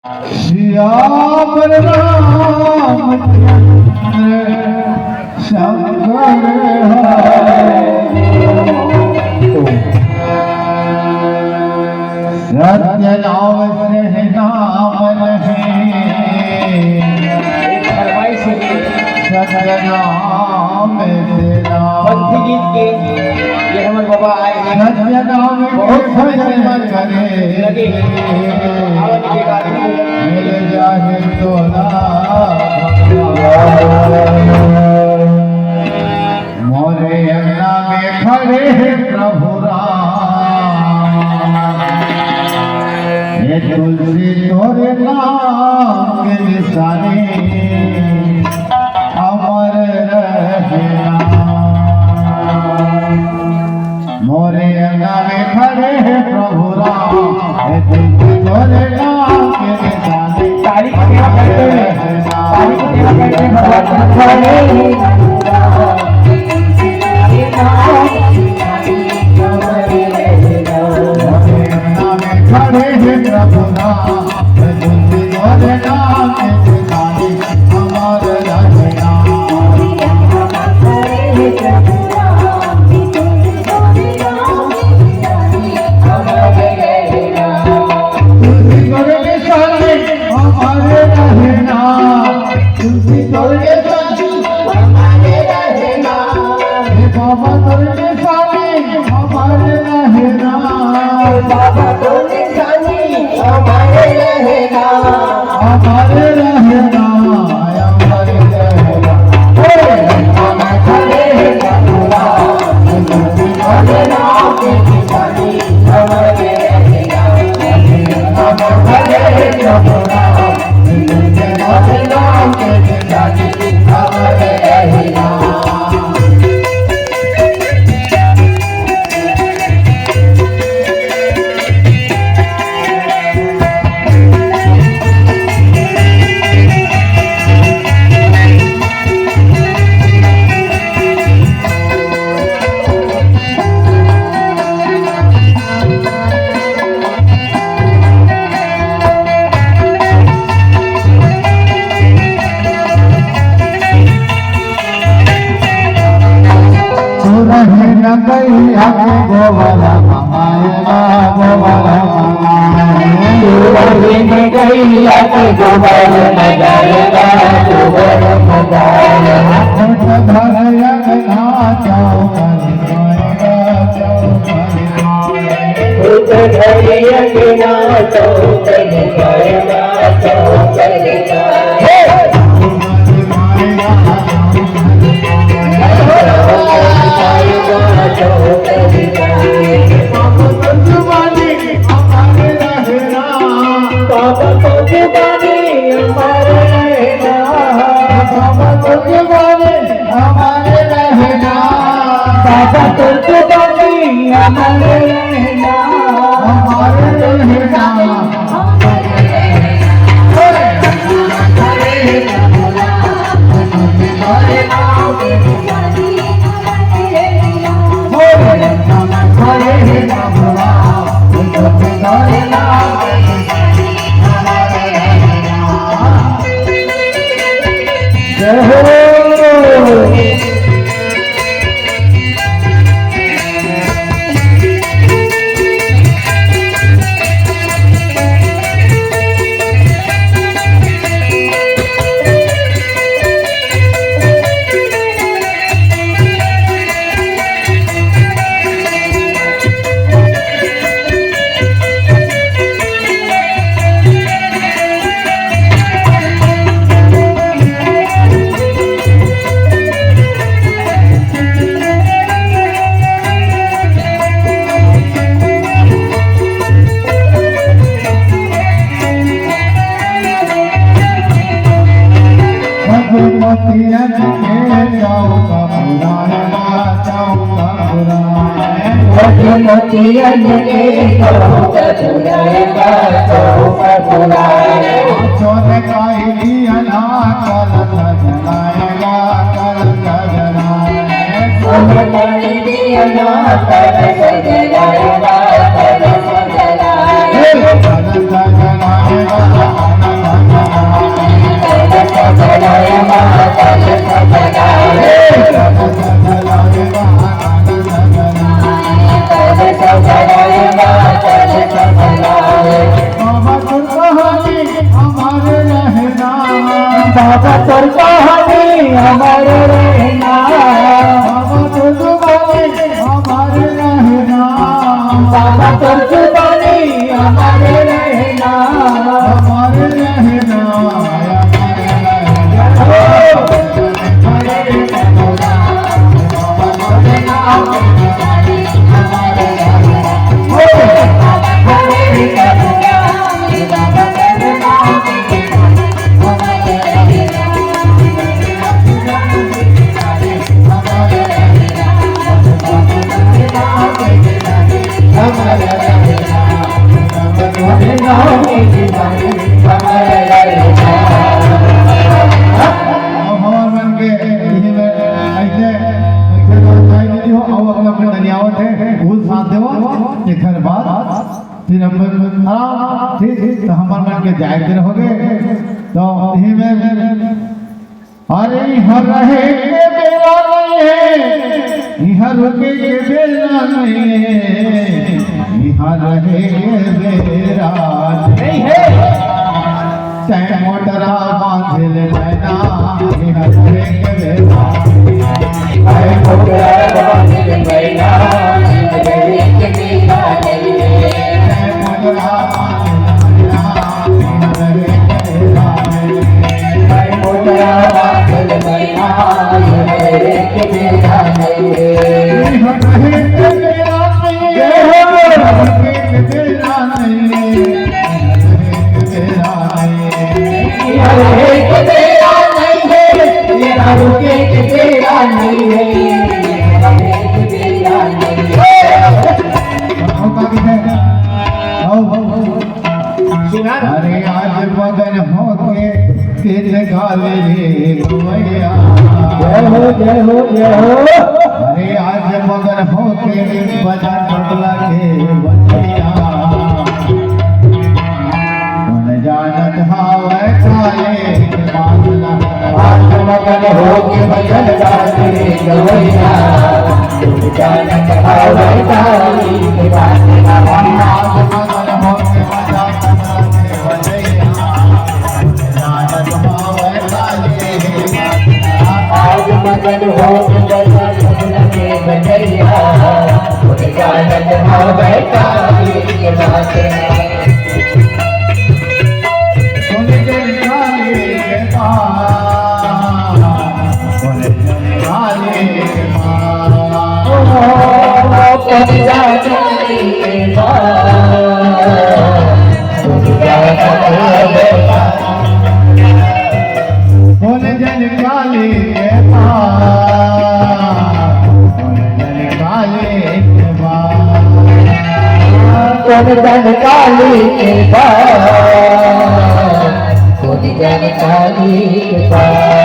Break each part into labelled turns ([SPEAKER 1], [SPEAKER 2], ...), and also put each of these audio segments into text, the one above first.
[SPEAKER 1] श्याम रामचंद्र शंकर सत्य नाम से नाम सत्य नाम से नाम
[SPEAKER 2] गीत के ये हमारे बाबा आए हैं।
[SPEAKER 1] सत्य नाम
[SPEAKER 2] बहुत
[SPEAKER 1] करे लगे मिल जाए तो मोरे अंगना में खड़े हैं प्रभु राम ये तुलसी तोरे नाम के निशाने अमर रहना मोरे अंगना में खड़े हैं प्रभु राम ये तुलसी तोरे नाम के निशाने
[SPEAKER 2] तारीख सेवा करते हैं भगवान
[SPEAKER 1] खड़े हैं प्रभु नाम तुलसी तोरे नाम के निशाने अमर रहना गोवाला ममाएगा गोवाला ममाएगा गैया के गोबर मजाएगा गोबर मजाएगा धरया ना जाओ करेगा जाओ धरया के ना जाओ करेगा जाओ करेगा
[SPEAKER 2] मोतियन के
[SPEAKER 1] चोर काई अना कल सजनाएगा कल सजनाएगा बाबा तुर कहानी हमारे रहना,
[SPEAKER 2] बाबा तुर कहानी हमारे रहना,
[SPEAKER 1] बाबा तुर कहानी हमारे रहना,
[SPEAKER 2] बाबा तुर कहानी हमारे रहना,
[SPEAKER 1] हमारे रहना, फिर हम आराम ठीक तो हमार मन के जाए दिन हो गए तो यही में अरे हर रहे के बेला नहीं है, यहाँ रुके के बेला नहीं है, यहाँ रहे के बेरा नहीं है, चाहे मोटरा बांधे ले मैना, यहाँ रहे के बेला,
[SPEAKER 2] चाहे मोटरा बांधे ले मैना, यहाँ रहे के बेरा नहीं है,
[SPEAKER 1] चाहे मोटरा बांधे ले मैना, यहाँ रहे के बेला नहीं है,
[SPEAKER 2] मोटरा बांधे ले मैना, यहाँ रहे के बेरा नहीं है,
[SPEAKER 1] यहाँ रहे के बेला नहीं है, यहाँ रहे के बेला नहीं है, यहाँ रहे के बेला नहीं है,
[SPEAKER 2] यहाँ रुके के बेरा नहीं है, यहाँ रुके के बेरा नहीं है।
[SPEAKER 1] अरे आज मगन होके तेरे गाले रे गवैया,
[SPEAKER 2] जय हो जय हो जय हो।
[SPEAKER 1] अरे आज मगन होके बजा तबला के बजैया, कौन जानत हावे काले के बादला,
[SPEAKER 2] आज मगन होके भजन गाते गवैया, जानत हावे काली के बादला,
[SPEAKER 1] आज मगन होके बजा तबला के बजैया, जानत हावे काले के बादला,
[SPEAKER 2] आज मगन होके भजन के बजैया, जानत हावे काली के बादला।
[SPEAKER 1] बोले जन काले के पास, बोले जन काली के पास,
[SPEAKER 2] जन काली के पास, जन काली के पास।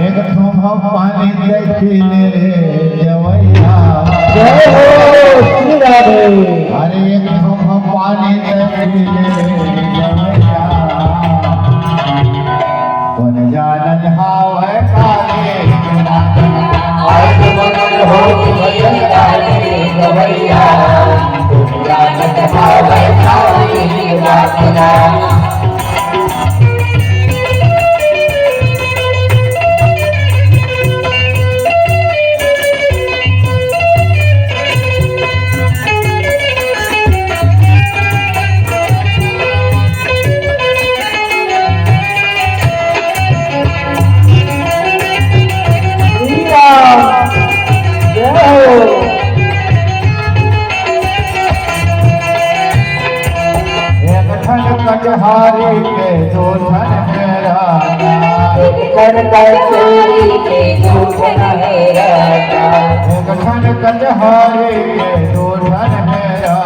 [SPEAKER 1] एक तुम पानी देखिले जवैया,
[SPEAKER 2] जय हो श्री राधे।
[SPEAKER 1] अरे एक तुम पानी देखिले जवैया, कौन जानत हावे काले के बादला,
[SPEAKER 2] आज मगन होके भजन गाते गवैया, जानत हावे काली के बादला।
[SPEAKER 1] कटहारी के दो धन मेरा,
[SPEAKER 2] कर चोरी के दूधन है राजा,
[SPEAKER 1] एक धन कटहारी के दो धन मेरा,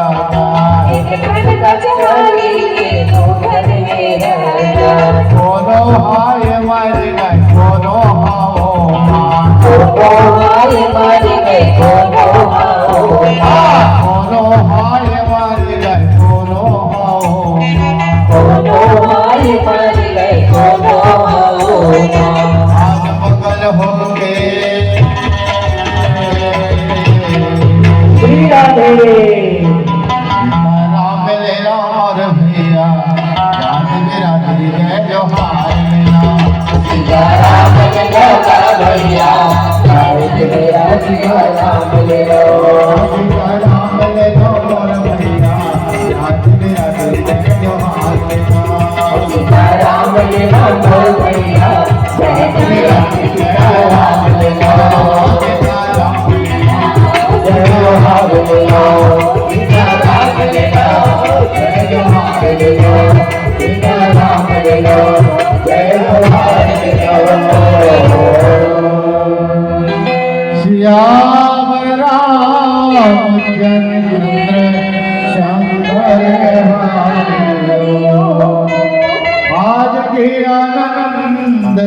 [SPEAKER 2] चोरी के दूधन है राजा।
[SPEAKER 1] कोनो हाय मारी नहीं कोनो हाओ मां,
[SPEAKER 2] कोनो हाय मारी गए कोनो हाओ मां,
[SPEAKER 1] कोनो हाय मारी नहीं कोनो हाओ मां,
[SPEAKER 2] कोनो हाय मारी गए कोनो हाओ मां।
[SPEAKER 1] आज मगन भैया जान मेरा दिल है जो हार मेरा
[SPEAKER 2] सीताराम ले लो भैया जान मेरा सीताराम ले लो
[SPEAKER 1] सीताराम ले लो मोर भैया जान मेरा दिल है जो हार मेरा
[SPEAKER 2] सीताराम ले लो भैया जान मेरा सीताराम ले लो जय जोहार ले लो सीताराम ले लो जय जोहार ले लो सीताराम ले लो जय जोहार ले लो
[SPEAKER 1] श्याम रामचंद्र शंकर भालो आज के आनंद